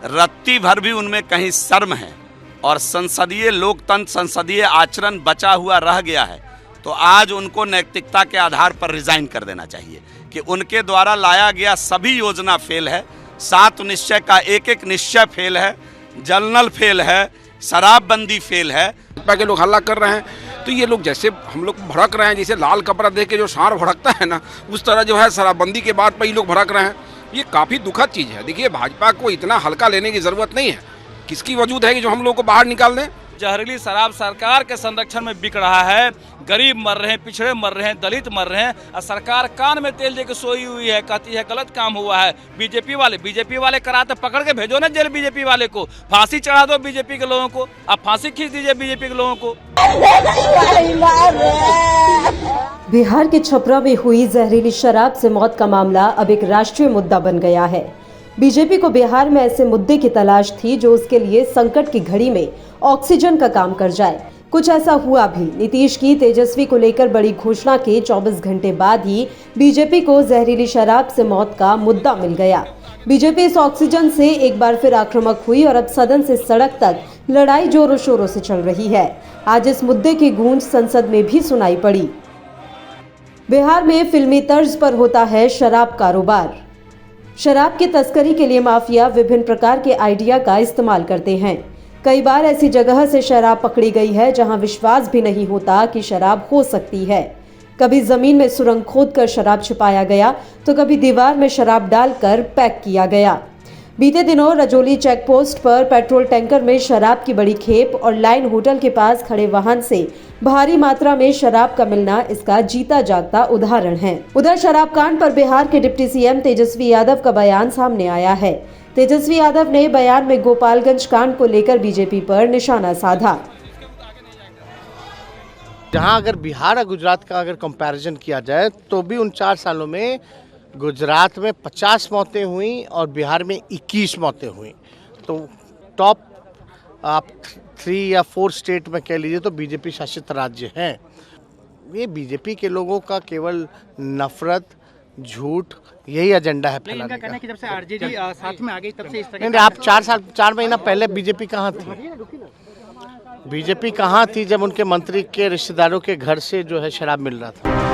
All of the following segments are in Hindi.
रत्ती भर भी उनमें कहीं शर्म है और संसदीय लोकतंत्र, संसदीय आचरण बचा हुआ रह गया है, तो आज उनको नैतिकता के आधार पर रिजाइन कर देना चाहिए कि उनके द्वारा लाया गया सभी योजना फेल है। 7 निश्चय का एक निश्चय फेल है, जलनल फेल है, शराबबंदी फेल है। भाजपा के लोग हल्ला कर रहे हैं, तो ये लोग जैसे हम लोग भड़क रहे हैं, जैसे लाल कपड़ा देख के जो सांड भड़कता है ना, उस तरह जो है शराबबंदी के बाद पर ये लोग भड़क रहे हैं। ये काफ़ी दुखद चीज़ है। देखिए, भाजपा को इतना हल्का लेने की ज़रूरत नहीं है। किसकी वजूद है कि जो हम लोग को बाहर निकाल दें। जहरीली शराब सरकार के संरक्षण में बिक रहा है। गरीब मर रहे हैं, पिछड़े मर रहे हैं, दलित मर रहे हैं, और सरकार कान में तेल देके सोई हुई है, कहती है गलत काम हुआ है। बीजेपी वाले कराते पकड़ के भेजो ना जेल, बीजेपी वाले को फांसी चढ़ा दो, बीजेपी के लोगों को आप फांसी खींच दीजिए बीजेपी के लोगों को। बिहार के छपरा में हुई जहरीली शराब से मौत का मामला अब एक राष्ट्रीय मुद्दा बन गया है। बीजेपी को बिहार में ऐसे मुद्दे की तलाश थी जो उसके लिए संकट की घड़ी में ऑक्सीजन का काम कर जाए। कुछ ऐसा हुआ भी। नीतीश की तेजस्वी को लेकर बड़ी घोषणा के 24 घंटे बाद ही बीजेपी को जहरीली शराब से मौत का मुद्दा मिल गया। बीजेपी इस ऑक्सीजन से एक बार फिर आक्रामक हुई और अब सदन से सड़क तक लड़ाई जोरों शोरों से चल रही है। आज इस मुद्दे की गूंज संसद में भी सुनाई पड़ी। बिहार में फिल्मी तर्ज पर होता है शराब कारोबार। शराब की तस्करी के लिए माफिया विभिन्न प्रकार के आइडिया का इस्तेमाल करते हैं। कई बार ऐसी जगह से शराब पकड़ी गई है जहां विश्वास भी नहीं होता कि शराब हो सकती है। कभी जमीन में सुरंग खोदकर शराब छिपाया गया, तो कभी दीवार में शराब डालकर पैक किया गया। बीते दिनों रजौली चेक पोस्ट पर पेट्रोल टैंकर में शराब की बड़ी खेप और लाइन होटल के पास खड़े वाहन से भारी मात्रा में शराब का मिलना इसका जीता जागता उदाहरण है। उधर शराब कांड पर बिहार के डिप्टी सीएम तेजस्वी यादव का बयान सामने आया है। तेजस्वी यादव ने बयान में गोपालगंज कांड को लेकर बीजेपी पर निशाना साधा। जहां अगर बिहार और गुजरात का अगर कंपैरिजन किया जाए तो भी उन 4 सालों में गुजरात में 50 मौतें हुई और बिहार में 21 मौतें हुई। तो टॉप आप 3 या 4 स्टेट में कह लीजिए तो बीजेपी शासित राज्य हैं। ये बीजेपी के लोगों का केवल नफरत, झूठ, यही एजेंडा है फैलाने का। कि जब से आरजेडी साथ में आ गई तब से इस तरह नहीं, आप 4 महीना पहले बीजेपी कहाँ थी? बीजेपी कहाँ थी जब उनके मंत्री के रिश्तेदारों के घर से जो है शराब मिल रहा था?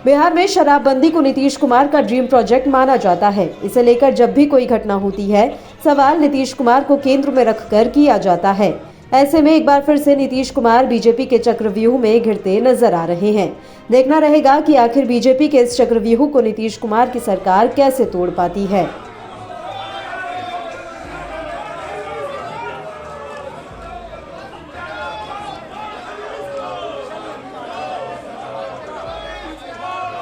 बिहार में शराबबंदी को नीतीश कुमार का ड्रीम प्रोजेक्ट माना जाता है। इसे लेकर जब भी कोई घटना होती है, सवाल नीतीश कुमार को केंद्र में रखकर किया जाता है। ऐसे में एक बार फिर से नीतीश कुमार बीजेपी के चक्रव्यूह में घिरते नजर आ रहे हैं। देखना रहेगा कि आखिर बीजेपी के इस चक्रव्यूह को नीतीश कुमार की सरकार कैसे तोड़ पाती है।